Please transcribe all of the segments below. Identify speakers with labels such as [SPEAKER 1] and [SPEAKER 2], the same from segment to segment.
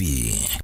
[SPEAKER 1] TV.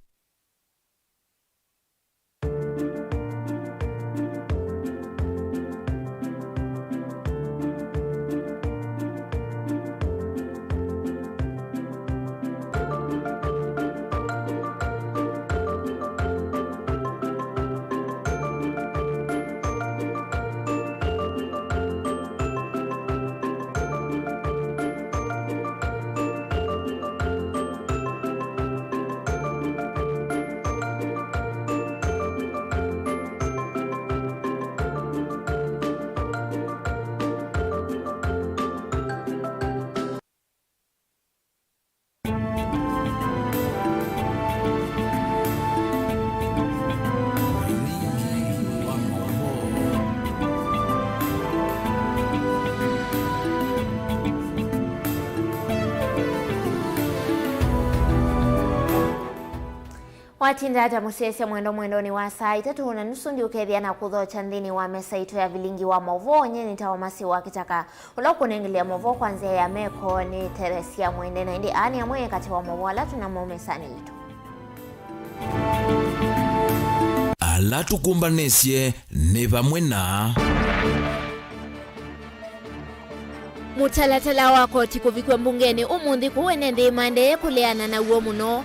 [SPEAKER 2] Watindaja musese mwendoni wa saa 3:30 ndi ukethia na kuthocha nthini wa mesa itu ya Vilingi wa Mauvoo nyeni tawamasi wa KITAKA ulokunengelea Mauvoo kwanzia ya meko ni Teresia mwende na ndi ani ya mwe kati wa Mauvoo alatu na maumesani itu
[SPEAKER 1] alatu kumbanesye ne bamwe na
[SPEAKER 2] mutalatala wa koti kuvikwe mbungeni umundi kuwene ndi mande kuleana na uo muno.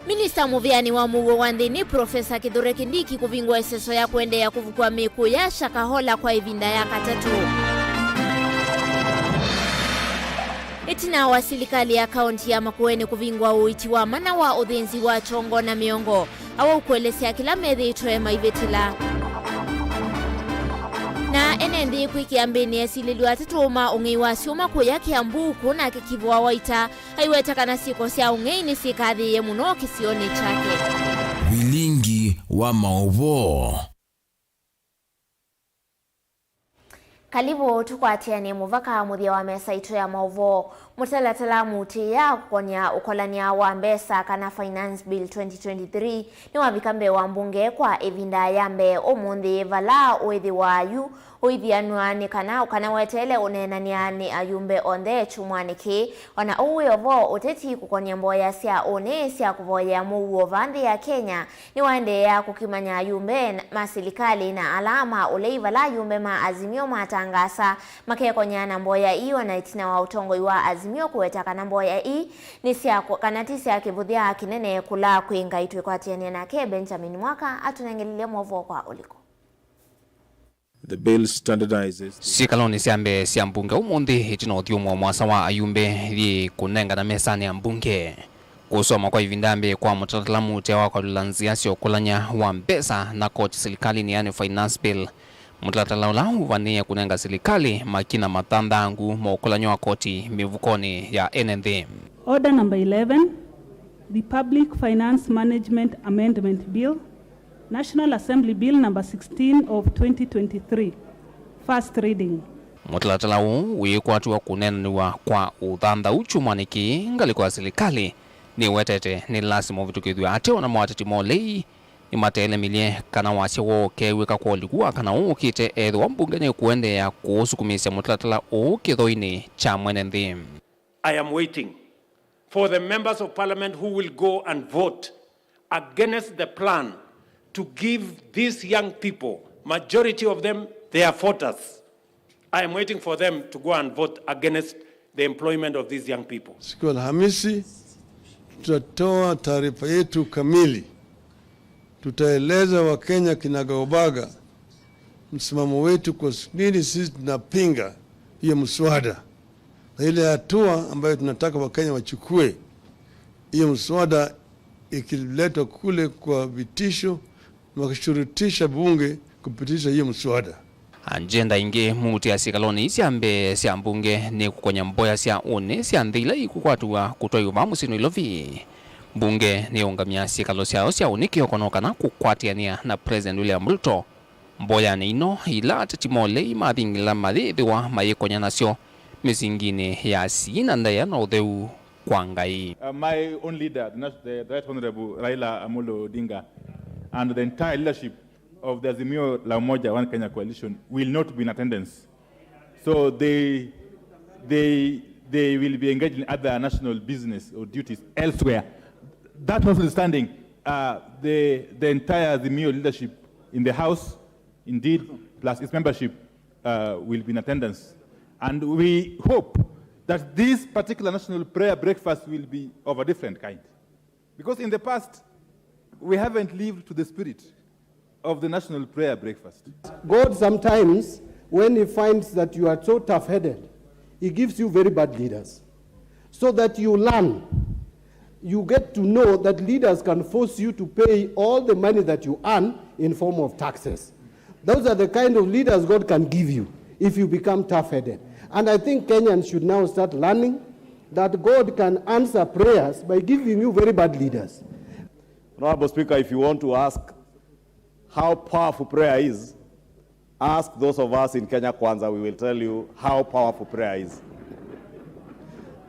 [SPEAKER 2] Minista muviani wa Mauvoo wa nthini Profesa Kithure Kindiki kuvingwa iseso ya kuendea kuvukwa miku ya Shakahola kwa ivinda ya katatu. Itina wa serikali ya kaunti ya Makueni kuvingwa uiti wa mana wa udhinzi wa chongo na miongo awa ukuelesea kila methi itoe maivetila. Na enendi kwikiambini esililiwa tatuma ungei wa siuma kuya Kiambu kuna kikivua waita haiweta kana siko sia ungei ni sikathi ye muno kisioni chake.
[SPEAKER 1] Vilingi wa Mauvoo.
[SPEAKER 2] Kalibu tukwatia ni muvaka muthia wa mesa itu ya Mauvoo. Mutalatala muti ya kukonya ukolania wa mbesa kana Finance Bill 2023 ni wavikambe wa mbunge kwa evinda yambe umundi vala uithi wayu uithianuani kana wetele unenaniani ayumbe onde chumwaniki wana uwe ovo uteti kukonya mboya sia one sia kuvoya Mauvoo vandi ya Kenya ni waende ya kukimanya ayumbe masilikali na alama uleivala ayumbe ma azimio matangasa makekonya na mboya iyo na itina wa utongo iwa azimio kuwetaka na mboya ii ni sia kanatisi ya kivuthia kinene kula kuinga itwe kwa tiania nake Benjamin Mwaka atunengelilia Mauvoo kwa uliko.
[SPEAKER 3] The bill standardizes
[SPEAKER 4] sikaloni siambe sia mbunge umundi itino thiumwa mwasa wa ayumbe thi kunenga na mesani ya mbunge kusoma kwa ivindambe kwa mutalatalamu tewa kwa lulanzia sio kulanya wa mbesa na koti serikali ni yani Finance Bill. Mutalatala uvania kunenga serikali makina mathandangu maukulanyo wa koti mivukoni ya NND.
[SPEAKER 5] Order number 11, the Public Finance Management Amendment Bill, National Assembly Bill number 16 of 2023, first reading.
[SPEAKER 4] Mutalatala uikwatuwa kunenwa kwa uthanda uchumwaniki ngali kwa serikali ni wetete ni lasimo vitukithwa ateo na mwateti molei ni matele milie kana wasi wo keweka kwa liguwa kana ukite edho mbunge ni kuende ya kusukumisya mutalatala ukithoini cha mwenenthi.
[SPEAKER 6] I am waiting for the members of parliament who will go and vote against the plan to give these young people, majority of them, they are voters. I am waiting for them to go and vote against the employment of these young people.
[SPEAKER 7] Siku Alhamisi tutatoa taarifa yetu kamili. Tutaeleza Wakenya kinagaubaga msimamo wetu kwa nini sisi tunapinga hiyo mswada. Na ile hatua ambayo tunataka Wakenya wachukue hiyo mswada ikiletwa kule kwa vitisho wakishurutisha bunge kupitisha hiyo mswada.
[SPEAKER 4] Agenda inge muti ya sikaloni siambe sia mbunge ni kukonya mboya sia one sia ndila ikukwatua kutoyuma musino ilovi. Bunge ni ungamia sikalo sia uniki okonokana kukwatiania na President William Ruto. Mboya ni ino ila tatimole imadhingila madhiwa mayekonya nasyo mizingine ya sina ndaya na udheu kwangai.
[SPEAKER 8] My own leader, the Right Honorable Raila Amolo Odinga, and the entire leadership of the Azimio la Umoja One Kenya coalition will not be in attendance. So they they will be engaged in other national business or duties elsewhere. That notwithstanding, the entire Azimio leadership in the House, indeed, plus its membership, will be in attendance. And we hope that this particular national prayer breakfast will be of a different kind. Because in the past, we haven't lived to the spirit of the national prayer breakfast.
[SPEAKER 9] God sometimes, when he finds that you are so tough-headed, he gives you very bad leaders. So that you learn, you get to know that leaders can force you to pay all the money that you earn in form of taxes. Those are the kind of leaders God can give you if you become tough-headed. And I think Kenyans should now start learning that God can answer prayers by giving you very bad leaders.
[SPEAKER 10] Honorable Speaker, if you want to ask how powerful prayer is, ask those of us in Kenya Kwanza, we will tell you how powerful prayer is.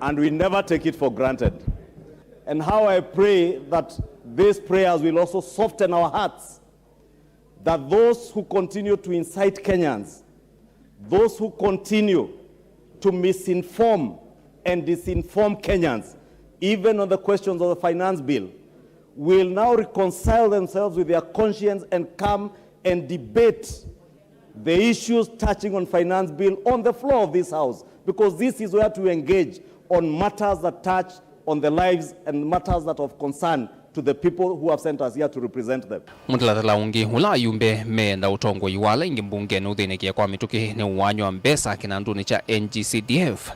[SPEAKER 10] And we never take it for granted. And how I pray that these prayers will also soften our hearts, that those who continue to incite Kenyans, those who continue to misinform and disinform Kenyans, even on the questions of the finance bill, will now reconcile themselves with their conscience and come and debate the issues touching on finance bill on the floor of this House, because this is where to engage on matters that touch on the lives and matters that of concern to the people who have sent us here to represent them.
[SPEAKER 4] Mutala ungi hula yumbe me na utongo yuwala ingi mbunge nuthinikia kwa mituki ni uwanyo mbesa kinanduni cha NGCDF.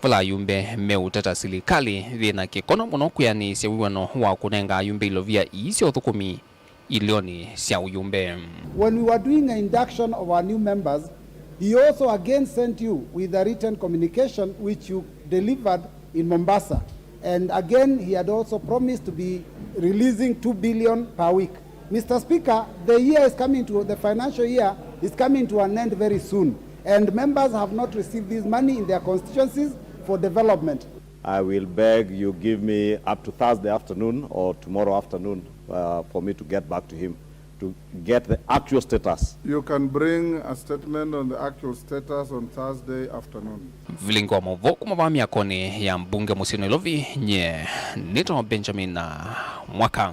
[SPEAKER 4] Fula yumbe me utata silikali vina kikono muno kuyani siya wiwano wa kunenga yumbe ilovia isi othukumi ilioni siya uyumbe.
[SPEAKER 11] When we were doing an induction of our new members, he also again sent you with a written communication which you delivered in Mombasa. And again, he had also promised to be releasing 2 billion per week. Mr. Speaker, the financial year is coming to an end very soon. And members have not received this money in their constituencies for development.
[SPEAKER 10] I will beg you give me up to Thursday afternoon or tomorrow afternoon for me to get back to him to get the actual status.
[SPEAKER 12] You can bring a statement on the actual status on Thursday afternoon.
[SPEAKER 4] Vilingi wa Mauvoo kumavami akoni ya mbunge Musino Ilovi nye nito Benjamin na mwaka.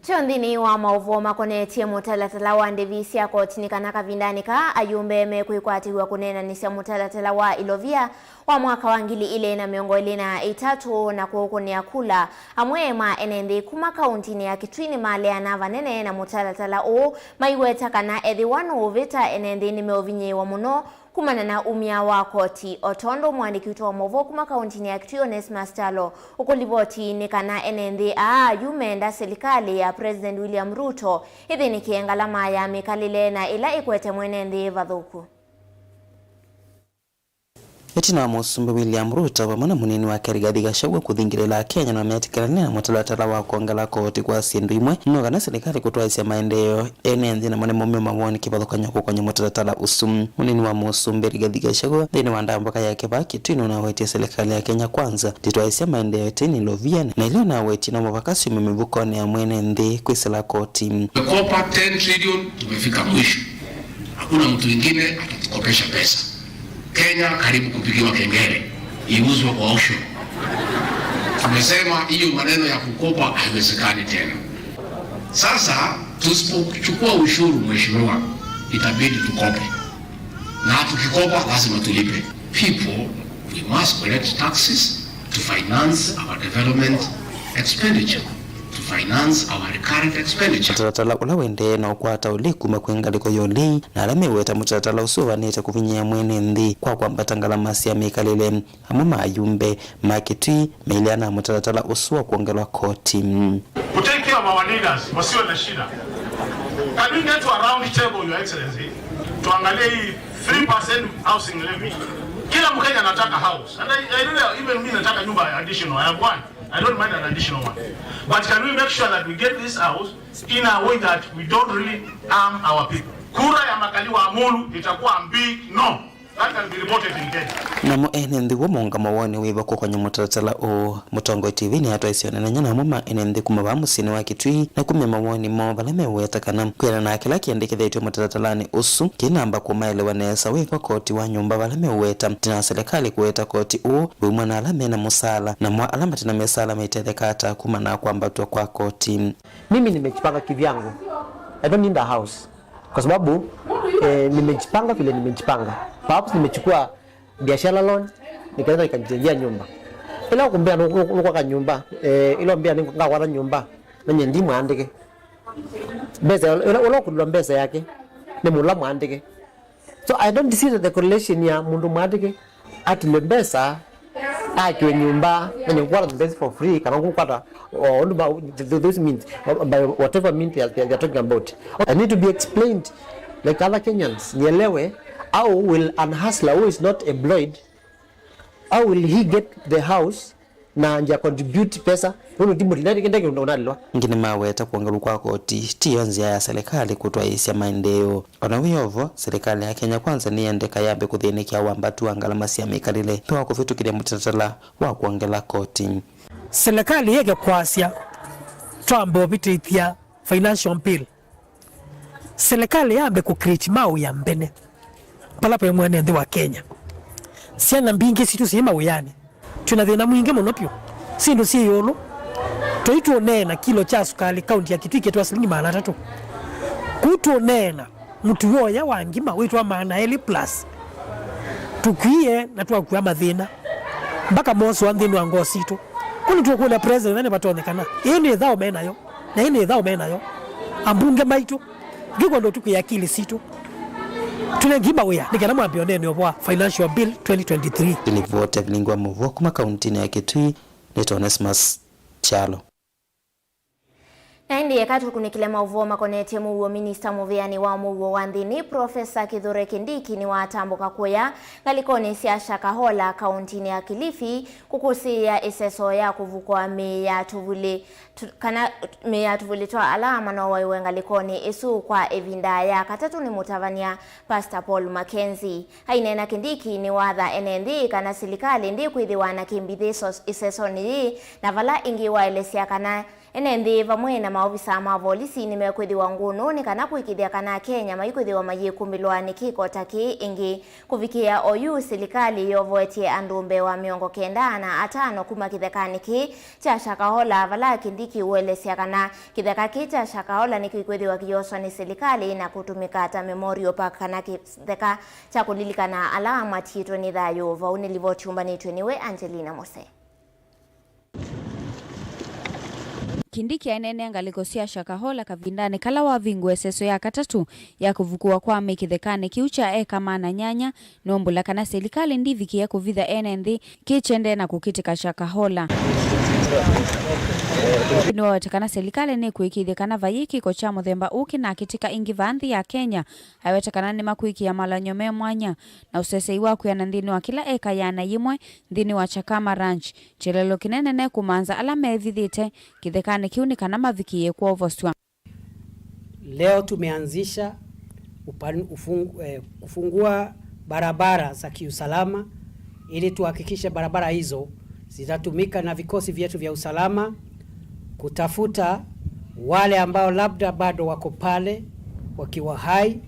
[SPEAKER 2] Chondini wa Mauvoo makone tie mutalatala wa ndevisi ya kotini kanaka vindanika ayumbe mekuikwatiwa kunena nisia mutalatala wa Ilovia wa mwaka wangili ile na miongo ile na itatu na kuhukuni ya kula amwema enendi kuma kauntini ya Kitwini male ya nava nene na mutalatala o maiweta kana edhi wano uvita enendi ni meovinye wa muno kumana na umia wa koti otondo mwandiki wa Mauvoo kuma kauntini ya Kitui Onesmus Talo ukulivoti ni kana enendi yumenda serikali ya President William Ruto hithi ni kiengalama ya mikalile na ila ikwete mwenendi vadhuku.
[SPEAKER 13] Etina musumbe William Ruto pamana munini wa Rigathi Gachagua kuthingirira Kenya na metikirania na mutalatala wa kuongela koti kwa sindu imwe noga na serikali kutwaisia maendeleo enenzi na manemo mema woni kibathukanya kwenye mutalatala usum munini wa musumbe Rigathi Gachagua thini wa ndamboka yake baki twino na wetie serikali ya Kenya kwanza ditwaisia maendeleo tini Ilovia na ile na wetie na mabakasi mmevuko ni ya mwene ndi kwisela koti.
[SPEAKER 14] Kopa 10 trillion tumefika mwisho. Hakuna mtu mwingine atatukopesha pesa. Kenya karibu kupigiwa kengele iuzwe kwa auction. Tumesema hiyo maneno ya kukopa haiwezekani tena. Sasa tusipochukua ushuru mheshimiwa itabidi tukope. Na tukikopa lazima tulipe. People, we must collect taxes to finance our development expenditure. To finance our recurrent expenditure.
[SPEAKER 13] Mutalatala ula wende na ukwata uliku mekwengaliko yoli na alame weta mutalatala usuwa nita kuvinyia mwene ndi kwa mbatangala masi ya mikalile amama ayumbe makitui meiliana mutalatala usuwa kuongelwa koti.
[SPEAKER 15] Take care of our leaders, wasiwe na shida. Can we get to a round table, Your Excellency, tuangalie hii 3% housing levy. Kila Mkenya anataka house. And I don't even mean nataka nyumba additional. I have one. I don't mind an additional one. But can we make sure that we get this house in a way that we don't really harm our people? Kura ya makaliwa amulu itakuwa big no. that can be reported in Kenya.
[SPEAKER 13] Namo enendi wo monga mawoni wiba kukonya mutaratala o Mutongo TV ni hatu isione na nyana mama enendi kumaba musini wa Kitui na kumya mawoni mo balame wetakana kwera na kila kiandikithetwe mutaratalani usu kinamba kumaelewanesa wiba koti wa nyumba balame weta tina serikali kuweta koti u bumwana alame na musala na mwa alama tina mesala meitethekata kumana kwambatwa kwa koti.
[SPEAKER 16] Mimi nimejipanga kivyangu. I don't need a house. Kwa sababu nimejipanga vile nimejipanga. Perhaps nimechukua biashara loan nikaenda nikajengea nyumba. Ila kumbea nuko kwa nyumba ilo mbea ninga kwa nyumba na nyendi mwandike. Besa ilo kudula besa yake ni mula mwandike. So I don't see the correlation ya mundu mwandike ati mbesa akiwe nyumba na nyumba best for free kana kupata those means by whatever means they are talking about. I need to be explained like other Kenyans. Nielewe, how will an hustler who is not employed, how will he get the house na nja contribute pesa huno timu ndege unalwa
[SPEAKER 13] ngine maweta kuangalu kwa koti tiyo nzia ya serikali kutwaisya maendeleo ona wiyovo serikali ya Kenya kwanza ni endeka yabe kuthinikia wambatu angalama sia mikalile pewa kufitu kile mtatala wa kuangela koti.
[SPEAKER 17] Serikali yeke kwasya twambo bitithia financial bill. Serikali yabe kukriti mau ya mbene pala pe mwana ndi wa Kenya siana mbingi situ sima uyane tunathina mwingi muno pyo sindu si yolo toitwo nena kilo cha sukali kaunti ya Kitui ketwa shilingi 300 kutwo nena mtu yoya wangima witwa maana eli plus tukiye na twakuya mathina mpaka moso anthini wa ngosito kuni tukula president nene batonekana ini thao menayo na ini thao menayo ambunge maitu giko ndo tukuyakili situ tunengiba wea nikana mwambio nene obwa financial bill 2023
[SPEAKER 13] ilivote Vilingi wa Mauvoo kuma kaunti ya Kitui Netonesmas Chalo.
[SPEAKER 2] Na ndiye katu kunikile Mauvoo makonete muwo Minister Muviani wa Mauvoo wandhini Professor Kithure Kindiki ni watambuka kuya ngalikoni siasha kahola kaunti ya Kilifi kukusia iseso ya kuvukwa meya tuvuli toa alama na waiwe ngalikoni isu kwa evinda ya katatu ni mutavania Pastor Paul Mackenzie. Hainena Kindiki ni wadha enendi kana silikali ndi kuidhiwa na kimbithi iseso ni na vala ingi wa elesia kana enendi vamwe na maofisa mavolisi nimekwithiwa ngunu ni kana kuikithia kana Kenya mayikwithiwa mayikumbilwa ni kiko taki ingi kuvikia oyu silikali yovoetie andumbe wa miongo 95 kuma kithekani ki cha shakahola vala Kindiki uelesia kana kitheka cha shakahola ni kuikwithiwa kiyoso ni silikali na kutumika ata memorial park kana kitheka cha kulilikana alama tito ni thayo vauni livochumba ni niwe Angelina Mose.
[SPEAKER 18] Kindiki ainene ngaliko sia shakahola kavindane kala wa vingu eseso ya katatu ya kuvukua kwa mikithekane kiucha kama na nyanya nombula kana serikali ndiviki ya kuvitha enendi kichende na kukitika shakahola no watakana serikali ni kuikithekana vayiki kocha muthemba uki na kitika ingi vanthi ya Kenya awetakana ni makuiki ya malanyome mwanya na usesei waku ya nandini wa kila eka ya na yimwe ndini wa Chakama Ranch chelelo kinene ne kumanza alama evithite kithekane kiuni kana mavikie kwa ovostwa.
[SPEAKER 19] Leo tumeanzisha kufungua barabara za kiusalama ili tuhakikishe barabara hizo zitatumika na vikosi vyetu vya usalama kutafuta wale ambao labda bado wako pale wakiwa hai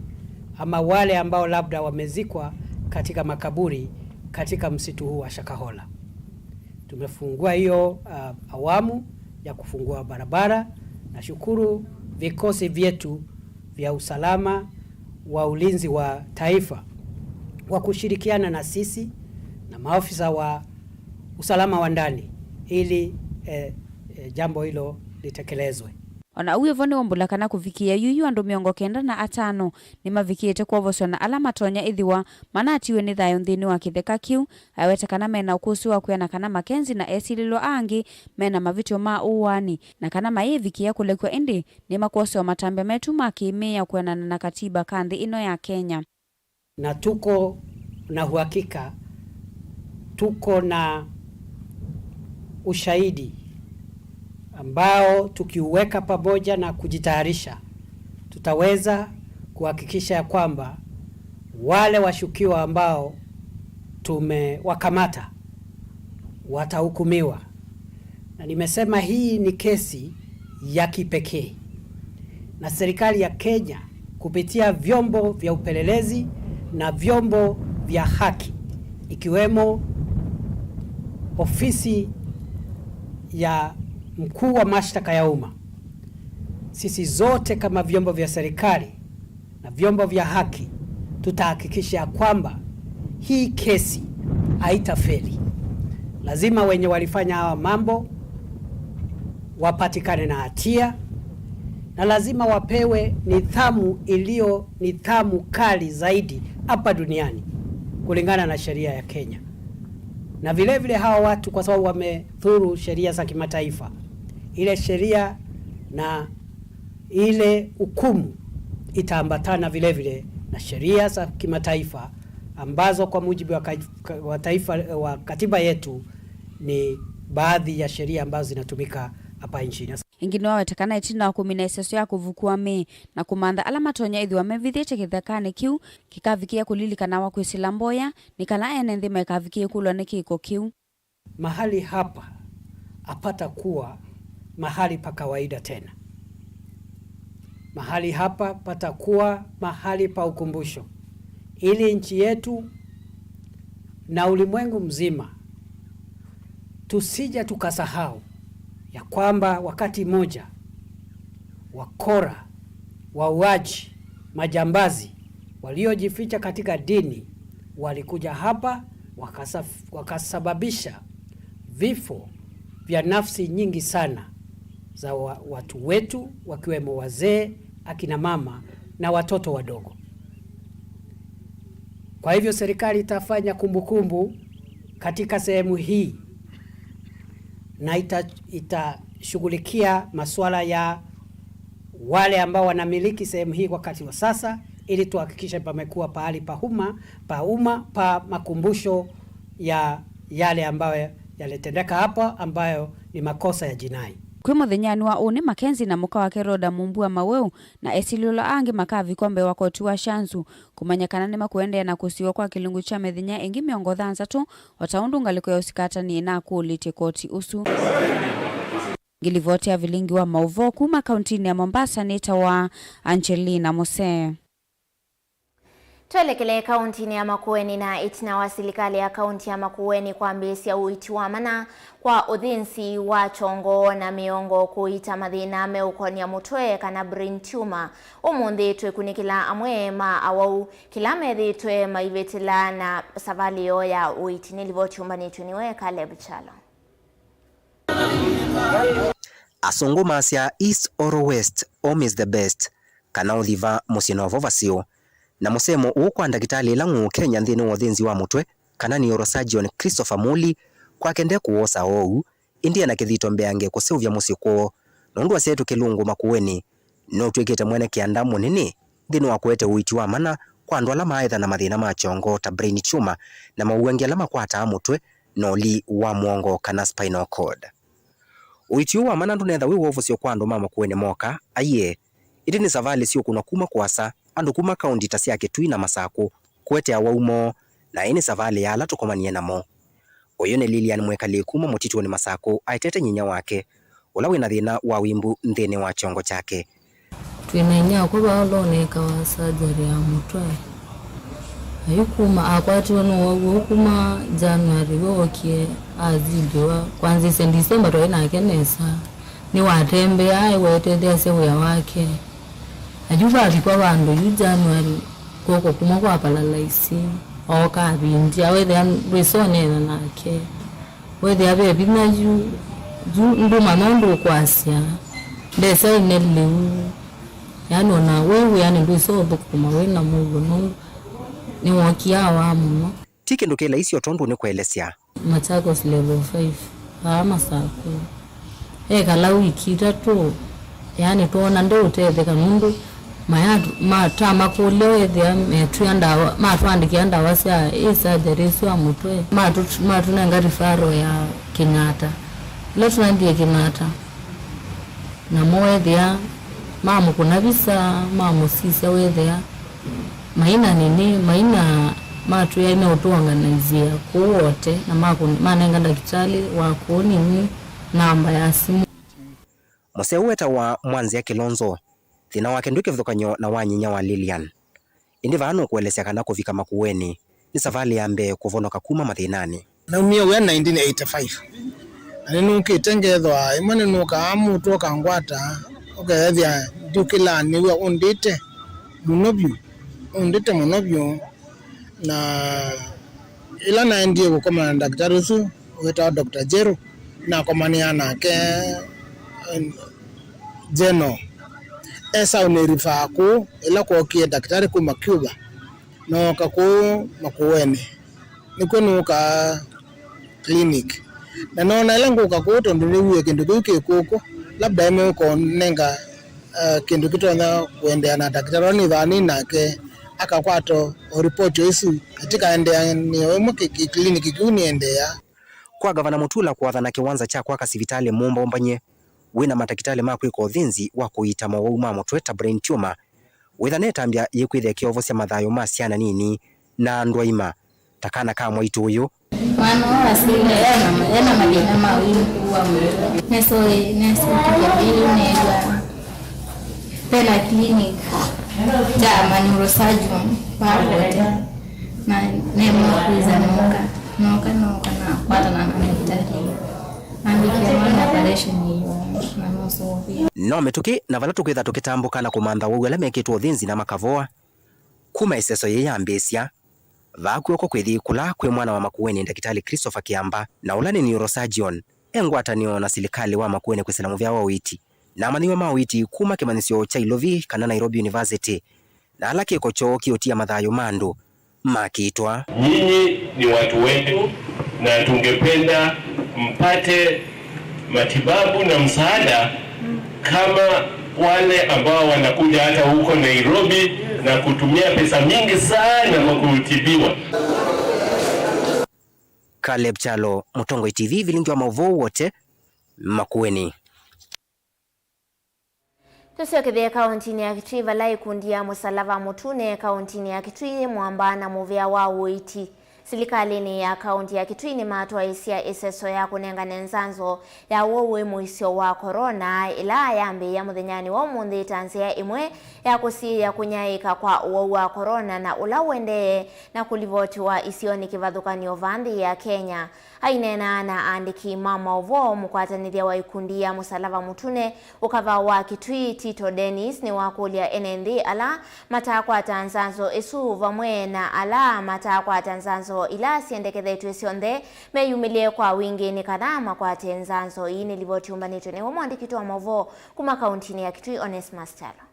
[SPEAKER 19] ama wale ambao labda wamezikwa katika makaburi katika msitu huu wa Shakahola. Tumefungua hiyo awamu ya kufungua barabara. Nashukuru vikosi vyetu vya usalama wa ulinzi wa taifa wa kushirikiana na sisi na maafisa wa usalama wa ndani ili jambo hilo litekelezwe.
[SPEAKER 18] Ona uye vone wombula kana kuvikia yuyu andu miongo 95 ni mavikiete kwa voswa na alama tonya ithiwa manatiwe ni thayo nthini wa kitheka kiu awete kana mena ukusi wa kuyana kana Mackenzie na esililo angi mena mavitio ma uwani na kana maivikia kulekwa indi ni makosi wa matambe metu makimea kuenana na katiba kanthi ino ya Kenya.
[SPEAKER 19] Na tuko na uhakika, tuko na ushahidi ambao tukiuweka pamoja na kujitayarisha tutaweza kuhakikisha ya kwamba wale washukiwa ambao tumewakamata watahukumiwa. Na nimesema hii ni kesi ya kipekee, na serikali ya Kenya kupitia vyombo vya upelelezi na vyombo vya haki ikiwemo ofisi ya mkuu wa mashtaka ya umma, sisi zote kama vyombo vya serikali na vyombo vya haki tutahakikisha kwamba hii kesi haitafeli. Lazima wenye walifanya hawa mambo wapatikane na hatia, na lazima wapewe nidhamu kali zaidi hapa duniani kulingana na sheria ya Kenya. Na vile vile hawa watu kwa sababu wamethuru sheria za kimataifa, ile sheria na ile hukumu itaambatana vile vile na sheria za kimataifa ambazo kwa mujibu wa katiba yetu ni baadhi ya sheria ambazo zinatumika hapa nchini.
[SPEAKER 18] Ingine wawetekana itina wa kumina iseso ya kuvukua me na kumanda alama tonya idhi wa mevithete kithakane kiu kikavikia kulilika wa kuisila mboya ni kana ene nthima ikavikia kulwa ni kiko kiu.
[SPEAKER 19] Mahali hapa apata kuwa mahali pa kawaida tena. Mahali hapa pata kuwa mahali pa ukumbusho, ili nchi yetu na ulimwengu mzima tusija tukasahau ya kwamba wakati moja wakora, wauaji, majambazi waliojificha katika dini walikuja hapa wakasababisha vifo vya nafsi nyingi sana za watu wetu, wakiwemo wazee, akina mama na watoto wadogo. Kwa hivyo serikali itafanya kumbukumbu katika sehemu hii na itashughulikia masuala ya wale ambao wanamiliki sehemu hii wakati wa sasa, ili tuhakikishe pamekuwa pahali pa makumbusho ya yale ambayo yalitendeka hapa ambayo ni makosa ya jinai.
[SPEAKER 18] Kwi muthenyani wa une Makenzi na muka wake Roda Mumbua Mauvoo na esililo angi makavi kombe wakoti wa shanzu kumanyakana ni makuendea na kusiwa kwa kilungu cha methenya ingi miongo thanza tu wataundu ngaliko ya usikata ni ina kuulite koti usu. Ngilivoti ya Vilingi wa Mauvoo kuma kauntini ya Mombasa nita wa Angelina Mose.
[SPEAKER 2] Tuelekele kauntini ya Makueni na itina wa serikali ya kaunti ya Makueni kwa mbesi ya uitiwamana kwa uthinsi wa chongo na miongo kuita mathina meukonia mutwe kana brain tumor. Umundi twekunikila amwe ma awau kila methitwe maivetila na savalio ya uitini livoti niwe Caleb Chalo.
[SPEAKER 20] Asongo masya East or West, home is the best. Kana uthiva musinovo vasio. Na musemo ukwa ndagitali langu Kenya nthini wa uthinzi wa mutwe kana neurosurgeon Christopher Muli kwa kende kuosa ou india na kithito mbeange kuseuvya musiko nondu asetu kilungu Makueni no twikite mwene kianda munini nthini wa kwete uiti wa mana kwa andu ala maitha na mathina ma chongo ta brain tumor na mauangi ala makwata mutwe no li wa mwongo kana spinal cord. Uiti wa mana ndunetha wi wovusio kwa andu ma Makueni moka aiye iti ni savali sio kuna kuma kwasa andu kuma kaunti ta cia Kitui na Masako kwete awaumo na ini savali ya ala tukomanie namo. Uyu ni Lilian Mwekali kuma mutitu ni Masako aitete nyinya wake ula wina thina wa wimbu nthini wa chongo chake.
[SPEAKER 21] Twinenya ko baoloneka wa surgery ya mutwe ayukuma akwatiwa no kuma January wokie azidiwa kwanza December to ina kenesa ni watembe ai wetete se uya wake ajuva alikuwa bandu yu January koko kuma kwa palalaisi oka bindi awethe resone na nake wethe abe binaju ndo manondo kwasya ndesa ineliu yani ona wewe yani ndo so bukuma wena mugo no ni wakia wa muno
[SPEAKER 20] tike ndokela isio tondo ni kuelesya
[SPEAKER 21] Machakos level 5 Masako kala wiki tatu yani tuona ndo utete kanundu mayatu matama kulewe thia metuyanda matwandikianda wasya surgery swa mutwe matu nanga rifaro ya Kenyatta leo tunandie Kenyatta na moe thia mamu kuna visa mamu sisa wethia maina matu ya ina utuanganizia kuwote na manenga daktari wa kunini namba ya simu.
[SPEAKER 20] Museueta wa Mwanzia Kilonzo thina wake nduke vithukanyo na wanyinya wa Lilian indi vanu kuelesea kana kuvika Makueni ni safari yambe kuvonoka kuma mathinani.
[SPEAKER 1] Na umia we 1985 aninukite ngethwa imwe nuka amutu kangwata ukethia ndukila niwe undite munobyo na ila naendie gukoma na daktari usu weta Dr. Jero na komania nake Jeno esa unerifa ku ila kuokie daktari kuma Cuba no kaku Makueni niko nuka clinic na nona ila nguka ku tondu niwe kindu duke kuko labda ime ko nenga kindu kitonda kuendea na daktari ni dhani nake akakwato report isu katika endea ni wemo clinic kuni endea
[SPEAKER 20] kwa gavana Mutula kuathana kiwanza cha kwa kasivitali mumba ombanye wina matakitali makwiko uthinzi wa kuita Mauvoo ma mutweta brain tumor withaneta ambia yikwithia kiovo cia mathayo ma ciana nini na ndwaima takana ka mwaitu uyu
[SPEAKER 21] Mwana asile yana madina mawili kuwa mwili neso kibili unegwa pela clinic ja neurosurgeon pamoja na nemo kuiza noka na kwata na daktari andikiwa operation hiyo na noso
[SPEAKER 20] no metuki na vala tukwitha tukitambuka na kumantha wau ala mekitwo uthinzi na makavoa kuma iseso yeyambisia vakuoko kwithikula kwi mwana wa Makueni Daktari Christopher Kiamba na ulani neurosurgeon engwatanio na silikali wa Makueni kwisila muvya wa witi na manyiwa ma witi kuma kimanisio cha Ilovi kana Nairobi University na ala kiko cho kiotia mathayo mandu makitwa
[SPEAKER 22] nyinyi ni watu wetu na tungependa mpate matibabu na msaada kama wale ambao wanakuja hata huko Nairobi na kutumia pesa mingi sana kwa kutibiwa.
[SPEAKER 20] Caleb Chalo, Mutongo TV, Vilingi wa Mauvoo wote Makueni.
[SPEAKER 2] Tusiokithia kauntini ya Kitui vala ikundi ya Musalaba Mutune kauntini ya Kitui mwamba na muvya wa uiti. Silikalini ya kaunti ya Kitui ni matua isia iseso ya kunenga nenzanzo ya wowe muisio wa corona ila yambi ya muthenyani wa umundi tanzia imwe ya kusi ya kunyaika kwa wowe wa corona na ula wende na kulivoti wa isioni kivadhukanio vandi ya Kenya. Ainena na andiki Mauvoo mukwatanithia wa ikundi ya Musalaba Mutune ukava wa Kitui Tito Dennis ni wakulia NND ala matakwa tanzanzo isu vamwe na ala matakwa tanzanzo ila siendekethe sionthe meyumilie kwa wingi ni kadhama kwa tenzanzo ini livoti umbanito ni mwandikito wa Mauvoo kuma kauntini ya Kitui Onesmus Talo.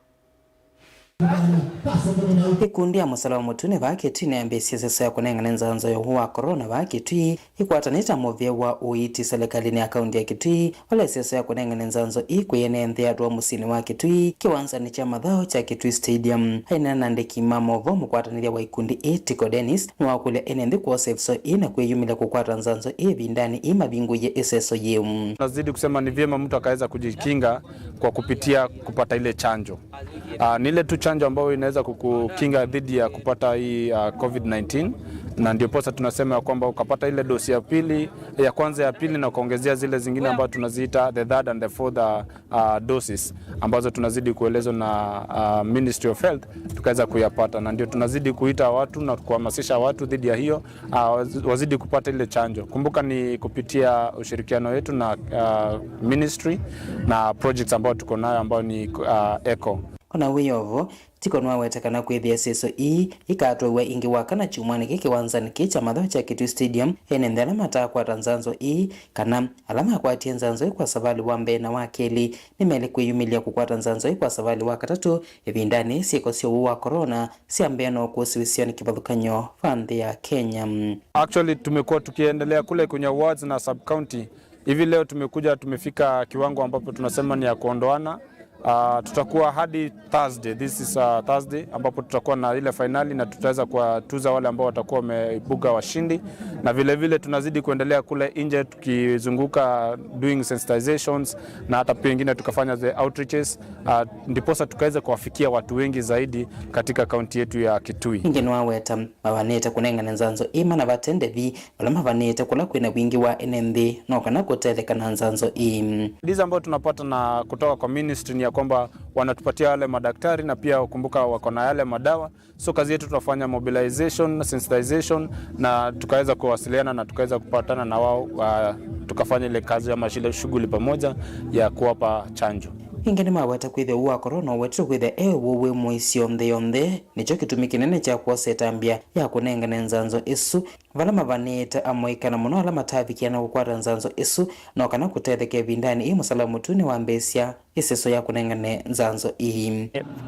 [SPEAKER 13] Ikundi ya Musalaba Mutune va Kitui na ambisia sasa ya kunenga nenzanzo ya huwa corona va Kitui ikwatanita muvya wa uiti serikalini ya kaunti ya Kitui wala sasa ya kunenga nenzanzo ikuyene wa musini wa Kitui kiwanza ni cha madhao cha Kitui Stadium haina nandiki Mauvoo mukwatanithia wa ikundi Tito Dennis mwakule NND kwa sefso ina kuyumila kukwata nzanzo vindani ima bingu ye iseso yemu.
[SPEAKER 23] Nazidi kusema ni vyema mtu akaweza kujikinga kwa kupitia kupata ile chanjo. Ni ile tu chanjo ambayo inaweza kukukinga dhidi ya kupata hii COVID-19 na ndio posa tunasema kwamba ukapata ile dosi ya pili ya kwanza ya pili na kuongezea zile zingine ambazo tunaziita the third and the fourth doses ambazo tunazidi kuelezwa na Ministry of Health tukaweza kuyapata na ndio tunazidi kuita watu na kuhamasisha watu dhidi ya hiyo wazidi kupata ile chanjo. Kumbuka ni kupitia ushirikiano wetu na ministry na projects ambayo tuko nayo ambayo ni ECO.
[SPEAKER 13] Ona wiyovo tiko nwa wetekana kwithia seso ikatwa we ingi wakana chumani kikiwanzani kicha madho cha Kitui Stadium enendela matakwa tanzanzo kana alama kwa tienzanzo kwa savali wa mbena wa keli nimele kuyumilia kukwata nzanzo kwa savali wa katatu vindani siko sio wa corona siambeno kusiwisioni kibadhukanyo fandi ya Kenya.
[SPEAKER 23] Actually tumekuwa tukiendelea kule kwenye wards na sub county. Hivi leo tumefika kiwango ambapo tunasema ni ya kuondoana Tutakuwa hadi Thursday, this is Thursday, ambapo tutakuwa na ile finali na tutaweza kuwatuza wale ambao watakuwa wameibuka washindi, na vile vile tunazidi kuendelea kule nje tukizunguka doing sensitizations na hata pengine tukafanya the outreaches, ndiposa tukaweza kuwafikia watu wengi zaidi katika kaunti yetu ya Kitui.
[SPEAKER 13] Ingeno aweta mavaneta kunengana nzanzo ima na batendevi wala mavaneta kula kwina wingi wa NND no kana kutelekana nzanzo
[SPEAKER 23] Ndizo ambao tunapata na kutoka kwa ministry ni ya kwamba wanatupatia wale madaktari na pia ukumbuka wako na yale madawa. So kazi yetu tunafanya mobilization, sensitization na tukaweza kuwasiliana na tukaweza kupatana na wao tukafanya ile kazi ya mashile shughuli pamoja ya kuwapa chanjo.
[SPEAKER 13] Ingene mawata kwithe wa corona wetu kwithe wowe moisi yonde nicho kitumi kinene cha kuosetambia ya kunengana nzanzo isu vala mavaneta amoikana muno ala matavikiana gukwata nzanzo isu no kana kutetheke vindani musalamu tuni wa mbesia iseso ya kunengana nzanzo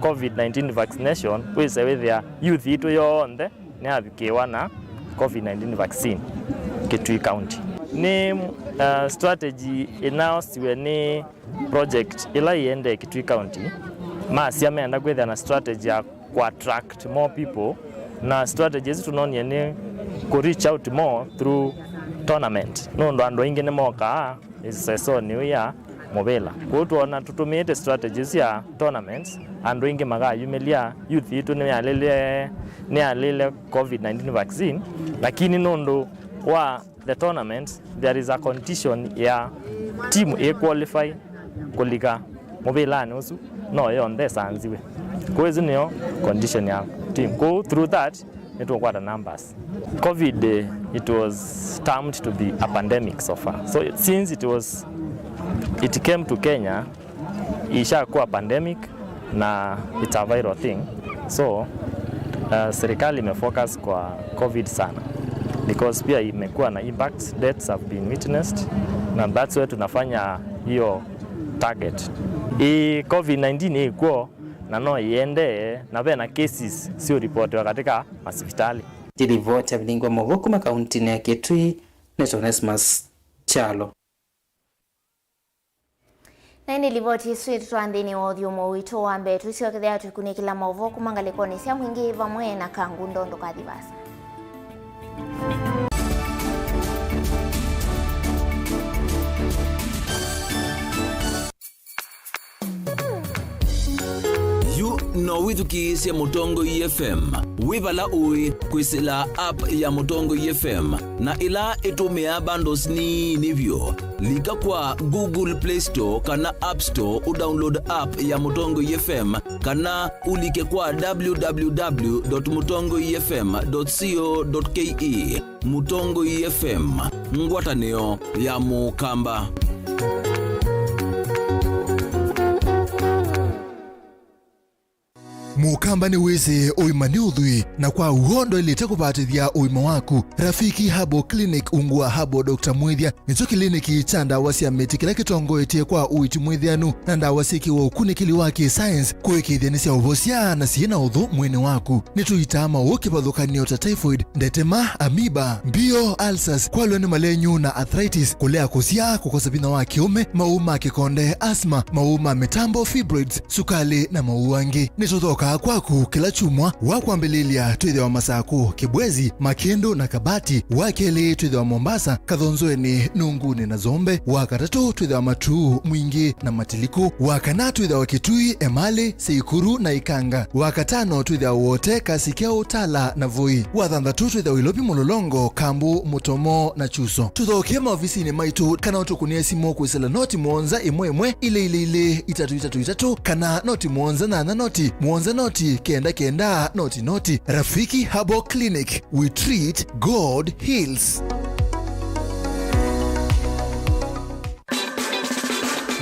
[SPEAKER 3] COVID-19 vaccination wise withia youth itu yonde ne avikiwa na COVID-19 vaccine Kitui County. Ni strategy inausiwe ni project ila iende Kitui County. Maasi ameenda kwithia na strategy ya attract more people, na strategies tunonie ni ku reach out more through tournament. Ndo ando ingine moka iseso ni ya mobela. Kwa tuona tutumite strategies ya tournaments ando inge maga yumelia youth itu ni alele COVID-19 vaccine, lakini nondo wa the tournament there is a condition ya team qualify kulika mobile nusu no yonde sanziwe kwa hizo niyo condition ya team. Go through that it will quite numbers. COVID it was termed to be a pandemic so far, so since it came to Kenya ishakuwa pandemic na it's a viral thing, so serikali imefocus kwa COVID sana because pia imekuwa na impact, deaths have been witnessed, na that's why tunafanya hiyo target. COVID-19 iko na no iende na bena cases sio reported katika hospitali.
[SPEAKER 13] Tilivota Vilingi Mauvoo kuma kaunti ya Kitui, Nesmas Chalo.
[SPEAKER 2] Na nilivoti sweet twandini wodhyo mwito wambe tusio kithea tukunikila Mauvoo kumangalikoni sia mwingi vamwe na kangu ndondo kadhivasa.
[SPEAKER 5] No withukiisya Mutongo FM wivala ui kwisila app ya Mutongo FM na ila itumia bundles ni nivyo lika kwa Google Play Store kana App Store udownload app ya Mutongo FM kana ulike kwa www.mutongofm.co.ke. Mutongo FM ngwatanio ya mukamba.
[SPEAKER 6] Mukamba ni weze oimani udhui na kwa uhondo ilite kupatithia uima waku. Rafiki Habo Clinic ungua Habo Dr. Mwithia nicho kliniki cha ndawa cia miti kila kitongo itie kwa uiti mwithianu na ndawa siki wa ukunikili wake science kuikithia ni cia uvosia na siena udhu mwene waku. Nituitama ukipathukanio ta typhoid, ndetema, amoeba, bio, ulcers, kwalwe ni malenyu na arthritis, kulea kusia, kukosa vina wa kiume, mauma kikonde, asma, mauma mitambo, fibroids, sukali na mauangi. Nituthoka kwaku kila chumwa wakwambililia twithe wa Masaku, Kibwezi, Makendo na Kabati, wakeli twithe wa Mombasa, Kathonzweni, Nunguni na Zombe, wakatatu twithe wa Matuu, Mwingi na Matiliku, wakana twithe wa Kitui, Emali, Seikuru na Ikanga, wakatano twithe wa wote Kasikeo, Tala na Voi, wathanthatu twithe wa Ilobi, Mulolongo, Kambu, Mutomo na Chuso. Tuthoke maofisini maitu kana utukunie simu kwisila noti mwonza imwe ile itatu kana noti mwonza na noti mwonza noti kenda noti. Rafiki Habo Clinic, we treat, God heals.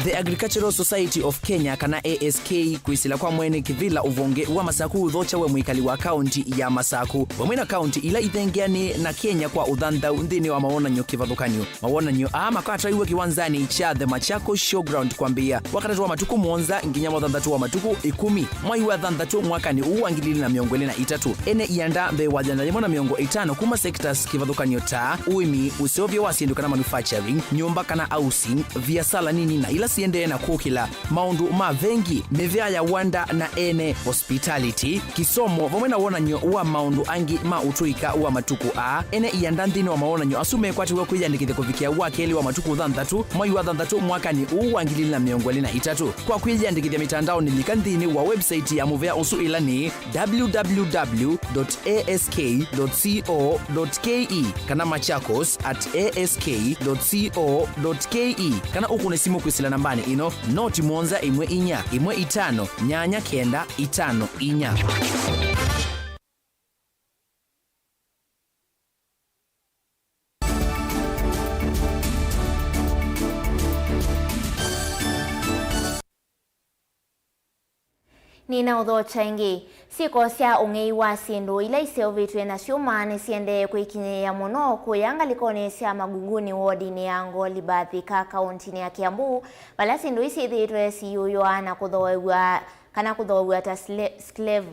[SPEAKER 5] The Agricultural Society of Kenya kana ASK kwisila kwa mwene kivila uvonge wa Masaku uthocha we mwikali wa kaunti ya Masaku wamwena kaunti ila ithengeani na Kenya kwa udhantha nthini wa mawonanyo kivathukanio. Mawonanyo makatraiwe kiwanzani cha The Machako Showground kwambia wakatatu wa matuku mwonza nginya mwathantatu wa matuku 10 mwai wa thantatu mwakani uu angilili na miongo ili na itatu ene ianda mbe wajandalimo na miongo 5 kuma sectors kivathukanio ta uimi usiovyo wa sindu kana manufacturing, nyumba kana housing, biasala nini na ila siende na kukila maundu mavengi mevya ya wanda na ene hospitality kisomo vamwe na wonanyo wa maundu angi mautuika wa matuku a ene iyandanthini wa maonanyo asume kwatiwe kwiyandikithia kuvikia wa keli wa matuku 3 mwai wa 3 mwakani uu wa 2023 kwa kwiyandikithia mitandao ni mikanthini wa website ya muvea usu ila ni www.ask.co.ke kana machakos@ask.co.ke kana ukune simu kwisila nambani ino noti monza imwe inya imwe itano nyanya kenda itano inya.
[SPEAKER 2] Nina udhocha ingi siko cia ungei wa sindu ila iseovitwe na ciuma ni siende kwikinyia muno kuyangalikone cia magunguni wodini ya Ngoli Bathika kaunti ya Kiambu bala sindu isi ithitwe ciyuywa na kuthoewa ta slave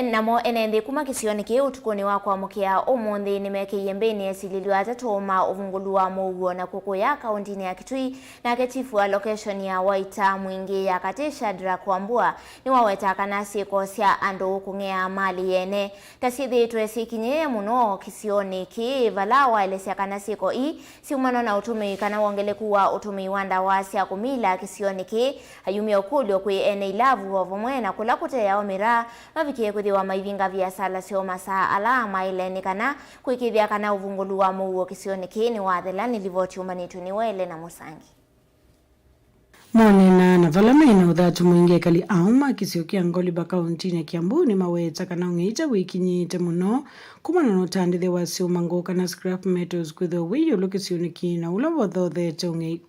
[SPEAKER 2] Namo enende kuma kisioni ki utukoni wa kwamukia umuthi nimekeiye mbeni esililwa atatoma uvungulu wa Mauvoo na kuku ya kaunti ya Kitui na ketifu wa location ya Waita mwingi ya katisha dra kuambua ni waweta kanasi kosia ando kungea mali yene tasithi tuesi kinye muno kisioni ki valawa elesi ya kanasi ko si umano na utumi kana wangele kuwa utumi wanda wasi ya kumila kisioni ki ayumi okulio kwe ene ilavu wavumwe na kulakute ya omira mavikie wa maivinga vya sala sio masaa alama ile kana kuikithia kana uvungulu wa Mauvoo kisioni kini wa thelani livoti umanitu ni wele na Musangi
[SPEAKER 7] Monena na valamena uthatu mwingi kali auma kisiokia Ngoli ba kaunti ya Kiambu ni maweta kana ungeita wikinyite muno kumana no tandithe wa siuma ngoka na scrap metals kwitho wiyo lokisioni kina ula wothothete ungei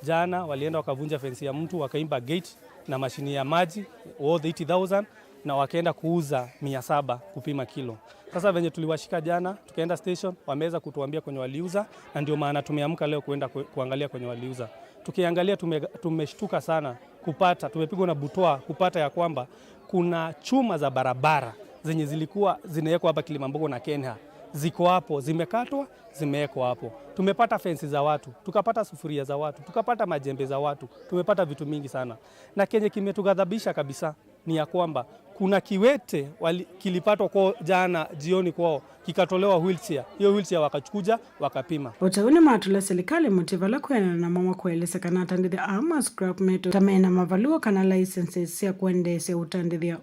[SPEAKER 8] jana walienda wakavunja fence ya mtu wakaimba gate na mashini ya maji worth 80,000 na wakaenda kuuza 700 kupima kilo. Sasa venye tuliwashika jana, tukaenda station, wameweza kutuambia kwenye waliuza na ndio maana tumeamka leo kuenda kuangalia kwenye waliuza. Tukiangalia tumeshtuka sana kupata, tumepigwa na butwa kupata ya kwamba kuna chuma za barabara zenye zilikuwa zinawekwa hapa Kilimambogo na Kenya. Ziko hapo, zimekatwa, zimewekwa hapo. Tumepata fensi za watu, tukapata sufuria za watu, tukapata majembe za watu, tumepata vitu mingi sana. Na kenye kimetughadhabisha kabisa ni ya kwamba kuna kiwete kilipatwa kwa jana jioni kwao kikatolewa wheelchair. Hiyo wheelchair wakachukuja wakapima.
[SPEAKER 7] Utaone matula serikali motivala kwena na mama kueleza kana tandithe ama scrap metal tamena mavaluo kana licenses ya kuendesha utandithia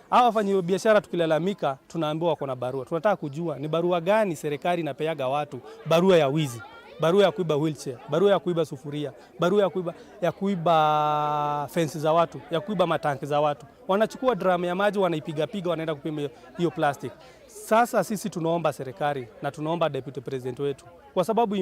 [SPEAKER 8] hawa wafanyi biashara tukilalamika tunaambiwa wako na barua. Tunataka kujua ni barua gani serikali inapeaga watu, barua ya wizi, barua ya kuiba wheelchair, barua ya kuiba sufuria, barua ya kuiba fence za watu, ya kuiba matanki za watu. Wanachukua drum ya maji wanaipiga wanaenda kupima hiyo plastic. Sasa sisi tunaomba serikali na tunaomba deputy president wetu kwa sababu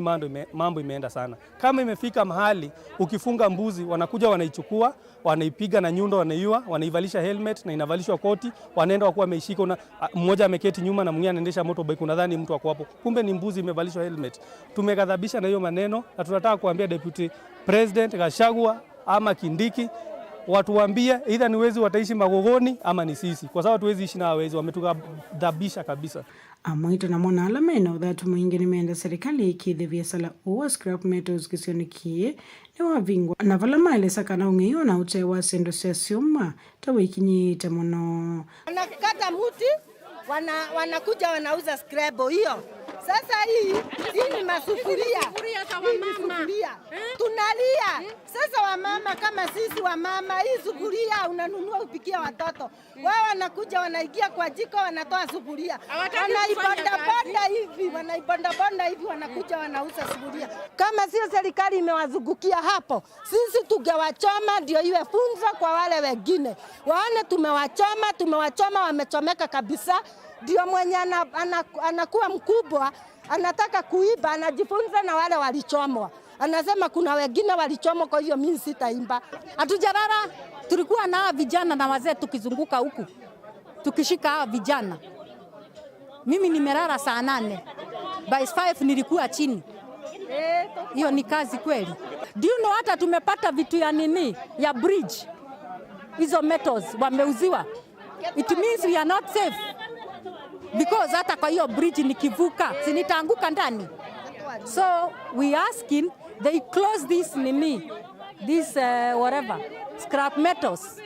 [SPEAKER 8] mambo imeenda sana. Kama imefika mahali ukifunga mbuzi wanakuja wanaichukua, wanaipiga na nyundo wanaiua, wanaivalisha helmet na inavalishwa koti, wanaenda wakuwa wameishika na mmoja ameketi nyuma na mwingine anaendesha motorbike unadhani mtu wako hapo. Kumbe ni mbuzi imevalishwa helmet. Tumeghadhabisha na hiyo maneno na tunataka kuambia deputy president Gachagua ama Kindiki watuambie either ni wezi wataishi Magogoni ama ni sisi, kwa sababu tuwezi ishi na wezi, wametughadhabisha kabisa.
[SPEAKER 7] Amwito na mwana alamena uthatu mwingi nimeenda serikali ikithivia sala uwa scrap metals kisioni kie ni wavingwa na vala maelesa kana ungeyo na utewa sendo cia ciuma tawa ikinyite muno.
[SPEAKER 9] Wanakata muti wanakuja wanauza scrap hiyo. Sasa hii ni masufuria. Tunalia. Sasa wamama kama sisi wamama, hii sufuria unanunua upikia watoto. Wao wanakuja wanaingia kwa jiko wanatoa sufuria. Wanaibonda hivi wanakuja wanauza sufuria. Kama sio serikali imewazungukia hapo, sisi tungewachoma ndio iwe funzo kwa wale wengine. Waone tumewachoma wamechomeka kabisa. Ndio mwenye anakuwa mkubwa, anataka kuiba, anajifunza na wale walichomwa. Anasema kuna wengine walichomwa kwa hiyo mimi sitaimba.
[SPEAKER 24] Hatujarara, tulikuwa na vijana na wazee tukizunguka huku. Tukishika hawa vijana. Mimi nimerara saa 8. By 5 nilikuwa chini. Hiyo ni kazi kweli. Do you know hata tumepata vitu ya nini? Ya bridge. Hizo metals wameuziwa. It means we are not safe. Because hata kwa hiyo bridge nikivuka, sinitaanguka ndani. So we asking they close this whatever scrap metals.